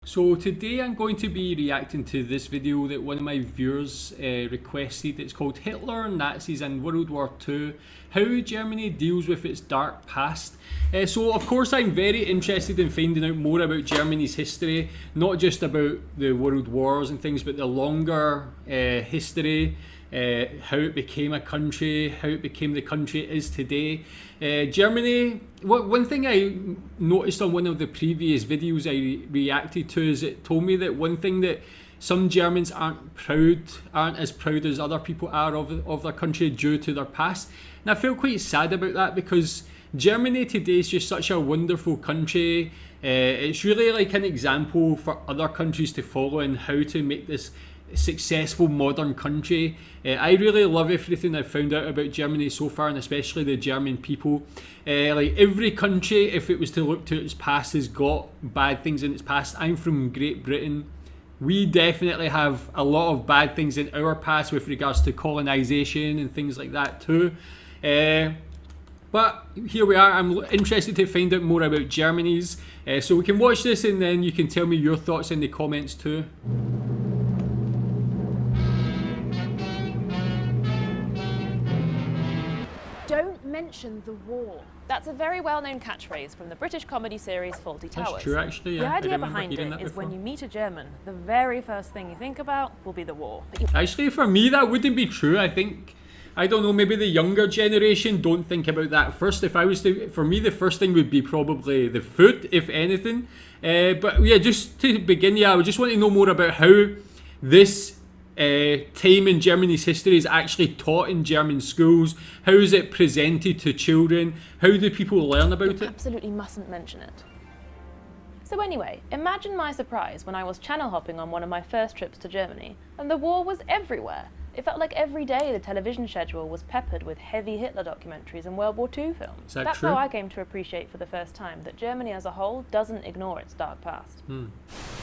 So today I'm going to be reacting to this video that one of my viewers requested. It's called Hitler, Nazis and World War II, How Germany Deals with Its Dark Past. So of course I'm very interested in finding out more about Germany's history, not just about the world wars and things, but the longer history, how it became a country, how it became the country it is today. Germany, one thing I noticed on one of the previous videos I reacted to is it told me that one thing that some Germans aren't as proud as other people are of their country due to their past. And I feel quite sad about that because Germany today is just such a wonderful country. It's really like an example for other countries to follow in how to make this successful modern country. I really love everything I've found out about Germany so far, and especially the German people. Like every country, if it was to look to its past, has got bad things in its past. I'm from Great Britain. We definitely have a lot of bad things in our past with regards to colonisation and things like that too. But here we are. I'm interested to find out more about Germany's. So we can watch this and then you can tell me your thoughts in the comments too. Don't mention the war. That's a very well-known catchphrase from the British comedy series Fawlty Towers. That's true, actually. Yeah. The idea behind it is when you meet a German, the very first thing you think about will be the war. Actually, for me, that wouldn't be true. I don't know, maybe the younger generation don't think about that first. If I was to, for me, the first thing would be probably the food, if anything. But yeah, just to begin, I would just want to know more about how this time in Germany's history is actually taught in German schools. How is it presented to children? How do people learn about it? Absolutely mustn't mention it. So anyway, imagine my surprise when I was channel hopping on one of my first trips to Germany, and the war was everywhere. It felt like every day the television schedule was peppered with heavy Hitler documentaries and World War II films. That's true? How I came to appreciate for the first time that Germany as a whole doesn't ignore its dark past.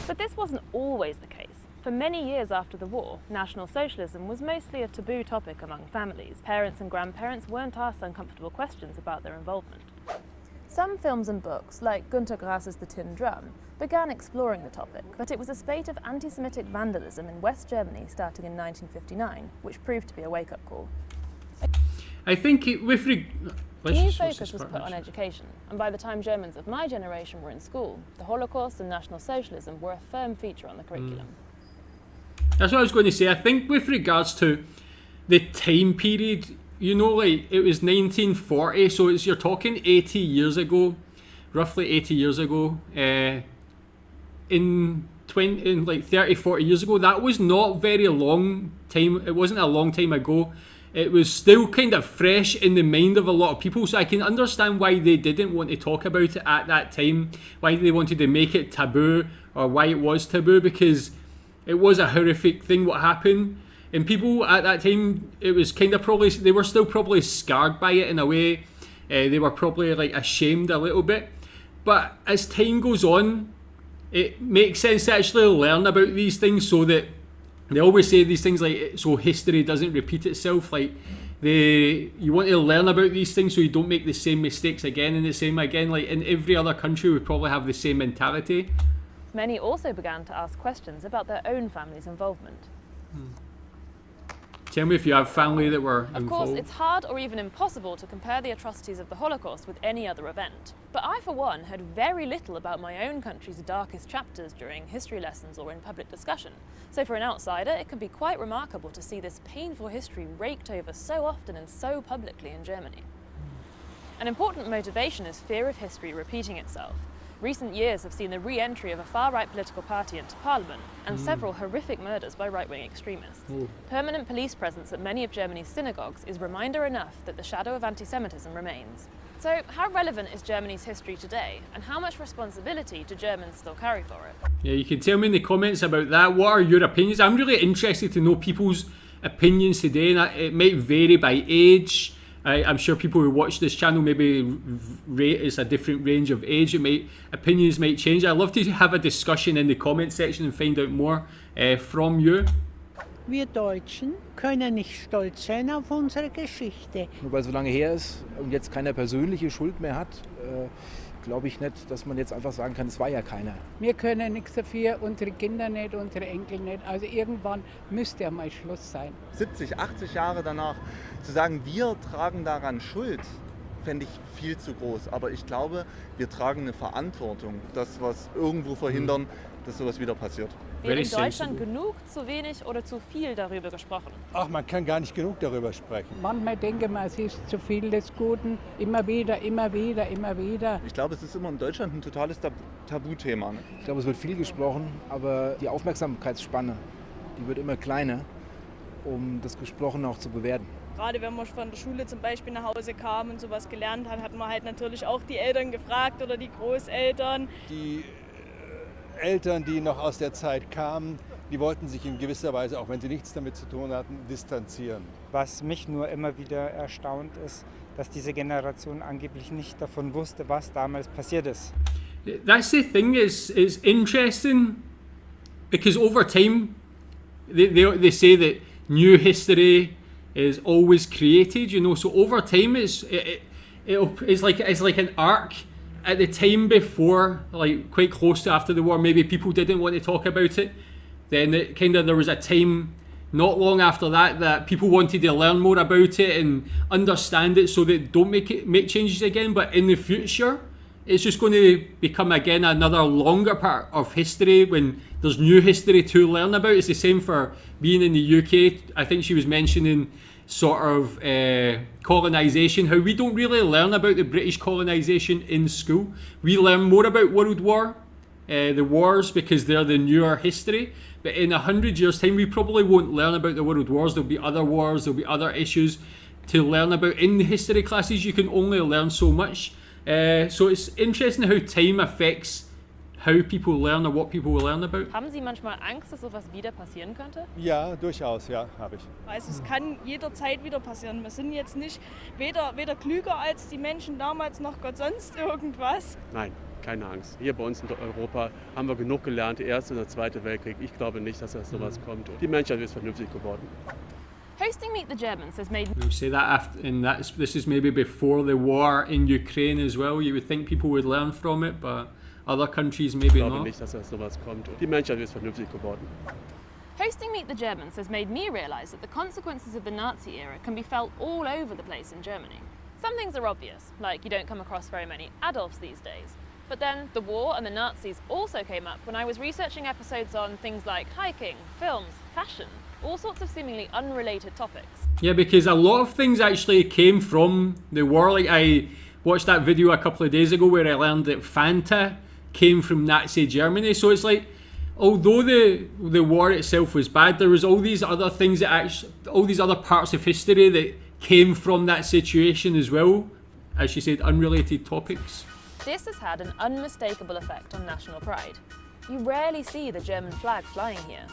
But this wasn't always the case. For many years after the war, National Socialism was mostly a taboo topic among families. Parents and grandparents weren't asked uncomfortable questions about their involvement. Some films and books, like Günter Grass's The Tin Drum, began exploring the topic, but it was a spate of anti-Semitic vandalism in West Germany starting in 1959, which proved to be a wake-up call. I think New focus was put on education, and by the time Germans of my generation were in school, the Holocaust and National Socialism were a firm feature on the curriculum. That's what I was going to say. I think with regards to the time period, you know, like it was 1940, so you're talking 80 years ago, roughly 80 years ago. In like 30, 40 years ago, that was not very long time. It wasn't a long time ago. It was still kind of fresh in the mind of a lot of people, so I can understand why they didn't want to talk about it at that time, why they wanted to make it taboo, or why it was taboo, because it was a horrific thing what happened. And people at that time, it was kind of probably, they were still probably scarred by it in a way. They were probably like ashamed a little bit. But as time goes on, it makes sense to actually learn about these things, so that they always say these things like, so history doesn't repeat itself. Like you want to learn about these things so you don't make the same mistakes again and the same again. Like in every other country, we probably have the same mentality. Many also began to ask questions about their own family's involvement. Tell me if you have family that were involved. Of course, it's hard or even impossible to compare the atrocities of the Holocaust with any other event. But I, for one, heard very little about my own country's darkest chapters during history lessons or in public discussion. So for an outsider, it can be quite remarkable to see this painful history raked over so often and so publicly in Germany. An important motivation is fear of history repeating itself. Recent years have seen the re-entry of a far-right political party into parliament and several horrific murders by right-wing extremists. Permanent police presence at many of Germany's synagogues is reminder enough that the shadow of anti-Semitism remains. So how relevant is Germany's history today, and how much responsibility do Germans still carry for it? Yeah, you can tell me in the comments about that. What are your opinions? I'm really interested to know people's opinions today, and it might vary by age. I'm sure people who watch this channel maybe rate is a different range of age. Opinions might change. I'd love to have a discussion in the comment section and find out more from you. Wir Deutschen können nicht stolz sein auf unsere Geschichte. Nur weil es so lange her ist und jetzt keiner persönliche Schuld mehr hat, glaube ich nicht, dass man jetzt einfach sagen kann, es war ja keiner. Wir können nichts dafür, unsere Kinder nicht, unsere Enkel nicht. Also irgendwann müsste ja mal Schluss sein. 70, 80 Jahre danach zu sagen, wir tragen daran Schuld, fände ich viel zu groß. Aber ich glaube, wir tragen eine Verantwortung, dass wir es irgendwo verhindern, dass sowas wieder passiert. Wird in Deutschland genug, zu wenig oder zu viel darüber gesprochen? Ach, man kann gar nicht genug darüber sprechen. Manchmal denke man, es ist zu viel des Guten. Immer wieder, immer wieder, immer wieder. Ich glaube, es ist immer in Deutschland ein totales Tabuthema. Ne? Ich glaube, es wird viel gesprochen, aber die Aufmerksamkeitsspanne, die wird immer kleiner, um das Gesprochene auch zu bewerten. Gerade wenn man von der Schule zum Beispiel nach Hause kam und sowas gelernt hat, hat man halt natürlich auch die Eltern gefragt oder die Großeltern. Die Eltern, die noch aus der Zeit kamen, die wollten sich in gewisser Weise, auch wenn sie nichts damit zu tun hatten, distanzieren. Was mich nur immer wieder erstaunt ist, dass diese Generation angeblich nicht davon wusste, was damals passiert ist. That's the thing, it's interesting because over time they say that new history is always created, you know, so over time it's like an arc. At the time before, like quite close to after the war, maybe people didn't want to talk about it. Then there was a time not long after that people wanted to learn more about it and understand it so that don't make changes again. But in the future, it's just going to become again another longer part of history when there's new history to learn about. It's the same for being in the UK. I think she was mentioning sort of colonisation, how we don't really learn about the British colonisation in school. We learn more about World War, the wars, because they're the newer history. But in 100 years' time, we probably won't learn about the World Wars. There'll be other wars, there'll be other issues to learn about. In the history classes, you can only learn so much. So it's interesting how time affects how people learn or what people will learn about. Haben Sie manchmal Angst, dass sowas wieder passieren könnte? Ja, durchaus, ja, habe ich. Also es kann jederzeit wieder passieren. Wir sind jetzt nicht weder klüger als die Menschen damals noch Gott sonst irgendwas. Nein, keine Angst. Hier bei uns in Europa haben wir genug gelernt, der Erste und der Zweite Weltkrieg. Ich glaube nicht, dass das sowas kommt. Die Menschheit ist vernünftig geworden. Hosting Meet the Germans has made... We'll say that after, and this is maybe before the war in Ukraine as well. You would think people would learn from it, but other countries maybe Ich glaube not. nicht, dass das sowas kommt. Die Menschheit ist vernünftig geworden. Hosting Meet the Germans has made me realise that the consequences of the Nazi era can be felt all over the place in Germany. Some things are obvious, like you don't come across very many Adolfs these days. But then the war and the Nazis also came up when I was researching episodes on things like hiking, films, fashion, all sorts of seemingly unrelated topics. Yeah, because a lot of things actually came from the war. Like I watched that video a couple of days ago where I learned that Fanta came from Nazi Germany. So it's like, although the war itself was bad, there was all these other things all these other parts of history that came from that situation as well. As she said, unrelated topics. This has had an unmistakable effect on national pride. You rarely see the German flag flying here,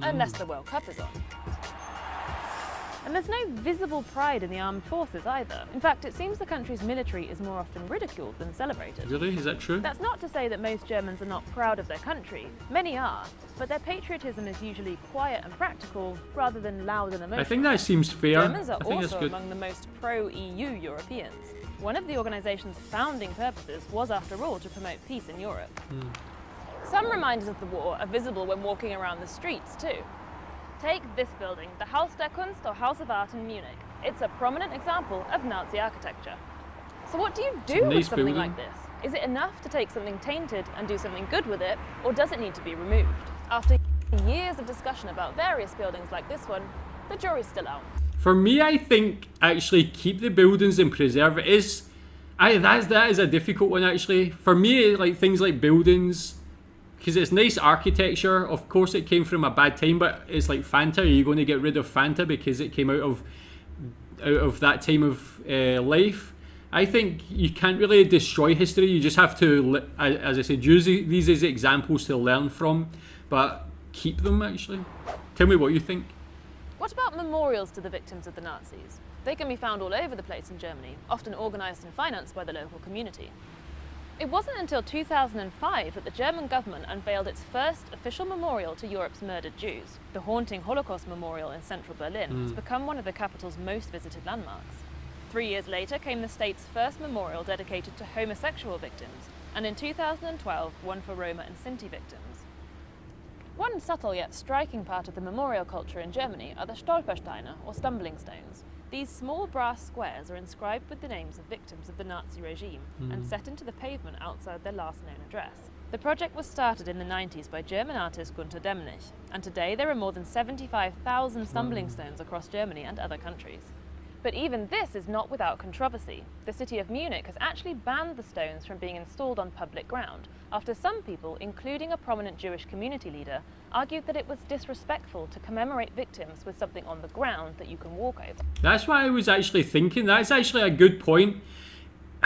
unless the World Cup is on. And there's no visible pride in the armed forces either. In fact, it seems the country's military is more often ridiculed than celebrated. Really? Is that true? That's not to say that most Germans are not proud of their country. Many are, but their patriotism is usually quiet and practical rather than loud and emotional. I think that seems fair. Germans are I think that's also good. among the most pro-EU Europeans. One of the organisation's founding purposes was, after all, to promote peace in Europe. Some reminders of the war are visible when walking around the streets too. Take this building, the Haus der Kunst or House of Art in Munich. It's a prominent example of Nazi architecture. So what do you do with nice something building. like this? Is it enough to take something tainted and do something good with it, or does it need to be removed? After years of discussion about various buildings like this one, the jury's still out. For me, I think actually keep the buildings and preserve it that is a difficult one actually. For me, like things like buildings, because it's nice architecture. Of course, it came from a bad time, but it's like Fanta. Are you going to get rid of Fanta because it came out of that time of life? I think you can't really destroy history. You just have to, as I said, use these as examples to learn from, but keep them actually. Tell me what you think. What about memorials to the victims of the Nazis? They can be found all over the place in Germany, often organised and financed by the local community. It wasn't until 2005 that the German government unveiled its first official memorial to Europe's murdered Jews. The haunting Holocaust Memorial in central Berlin has become one of the capital's most visited landmarks. 3 years later came the state's first memorial dedicated to homosexual victims, and in 2012 one for Roma and Sinti victims. One subtle yet striking part of the memorial culture in Germany are the Stolpersteine, or stumbling stones. These small brass squares are inscribed with the names of victims of the Nazi regime and set into the pavement outside their last known address. The project was started in the 90s by German artist Gunter Demnig, and today there are more than 75,000 stumbling stones across Germany and other countries. But even this is not without controversy. The city of Munich has actually banned the stones from being installed on public ground, after some people, including a prominent Jewish community leader, argued that it was disrespectful to commemorate victims with something on the ground that you can walk over. That's what I was actually thinking. That's actually a good point.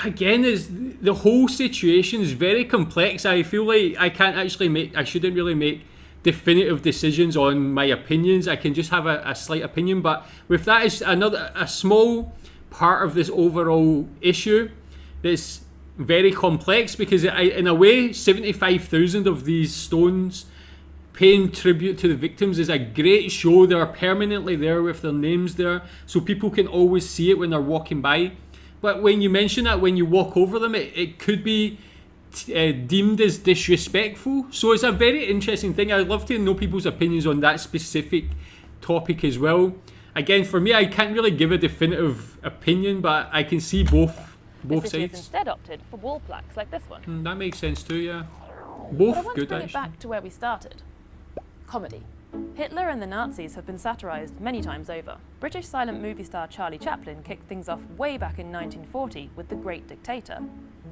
Again, the whole situation is very complex. I feel like I shouldn't really make definitive decisions on my opinions. I can just have a slight opinion, but with that is a small part of this overall issue that's very complex, because in a way 75,000 of these stones paying tribute to the victims is a great show. They're permanently there with their names there, so people can always see it when they're walking by. But when you mention that, when you walk over them, it could be deemed as disrespectful. So it's a very interesting thing. I'd love to know people's opinions on that specific topic as well. Again, for me, I can't really give a definitive opinion, but I can see both The city has sides. instead opted for wall plaques like this one. That makes sense too, yeah. But I Both want to good, bring it actually. back to where we started. Comedy. Hitler and the Nazis have been satirised many times over. British silent movie star Charlie Chaplin kicked things off way back in 1940 with The Great Dictator.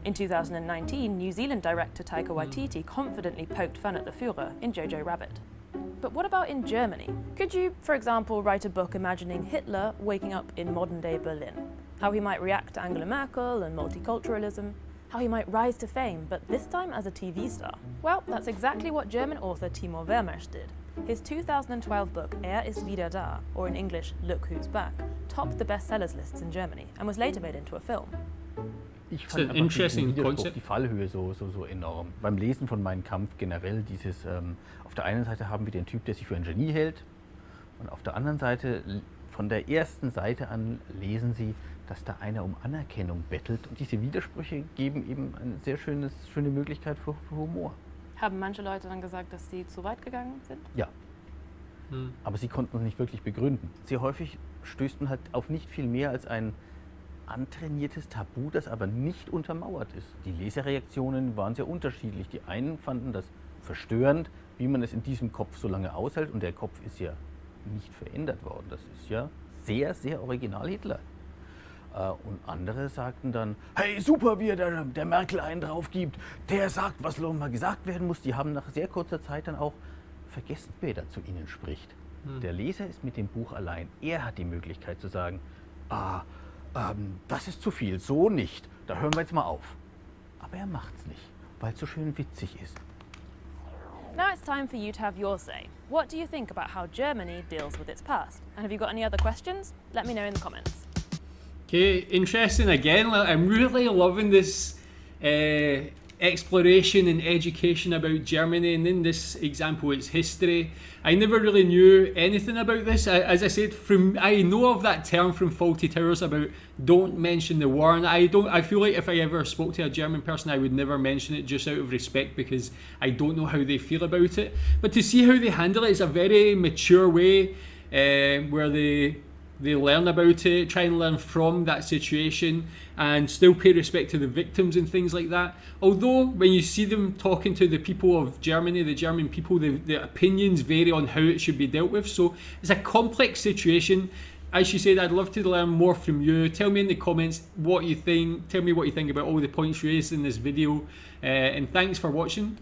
In 2019, New Zealand director Taika Waititi confidently poked fun at the Führer in Jojo Rabbit. But what about in Germany? Could you, for example, write a book imagining Hitler waking up in modern-day Berlin? How he might react to Angela Merkel and multiculturalism? How he might rise to fame, but this time as a TV star? Well, that's exactly what German author Timo Wermers did. His 2012 book ist wieder da, or in English, Look Who's Back, topped the bestsellers lists in Germany and was later made into a film. Ich an fand einfach interesting diesen Widerspruch, concept. die Fallhöhe so enorm. Beim Lesen von Mein Kampf generell dieses, auf der einen Seite haben wir den Typ, der sich für ein Genie hält, und auf der anderen Seite, von der ersten Seite an, lesen Sie, dass da einer um Anerkennung bettelt, und diese Widersprüche geben eben eine sehr schöne Möglichkeit für Humor. Haben manche Leute dann gesagt, dass sie zu weit gegangen sind? Ja. Aber sie konnten es nicht wirklich begründen. Sehr häufig stößt man halt auf nicht viel mehr als ein antrainiertes Tabu, das aber nicht untermauert ist. Die Lesereaktionen waren sehr unterschiedlich. Die einen fanden das verstörend, wie man es in diesem Kopf so lange aushält, und der Kopf ist ja nicht verändert worden. Das ist ja sehr, sehr original Hitler. Und andere sagten dann, hey, super, wie er der Merkel einen drauf gibt, der sagt, was mal gesagt werden muss. Die haben nach sehr kurzer Zeit dann auch vergessen, wer da zu ihnen spricht. Der Leser ist mit dem Buch allein. Er hat die Möglichkeit zu sagen, das ist zu viel, so nicht, da hören wir jetzt mal auf. Aber er macht's nicht, weil es so schön witzig ist. Now it's time for you to have your say. What do you think about how Germany deals with its past? And have you got any other questions? Let me know in the comments. Okay, interesting again. I'm really loving this exploration and education about Germany, and in this example it's history. I never really knew anything about this. As I said, I know of that term from Fawlty Towers about don't mention the war, and I feel like if I ever spoke to a German person I would never mention it, just out of respect, because I don't know how they feel about it. But to see how they handle it is a very mature way, where they learn about it, try and learn from that situation, and still pay respect to the victims and things like that. Although when you see them talking to the people of Germany, the German people, the opinions vary on how it should be dealt with. So it's a complex situation. As she said, I'd love to learn more from you. Tell me in the comments what you think. Tell me what you think about all the points raised in this video. And thanks for watching.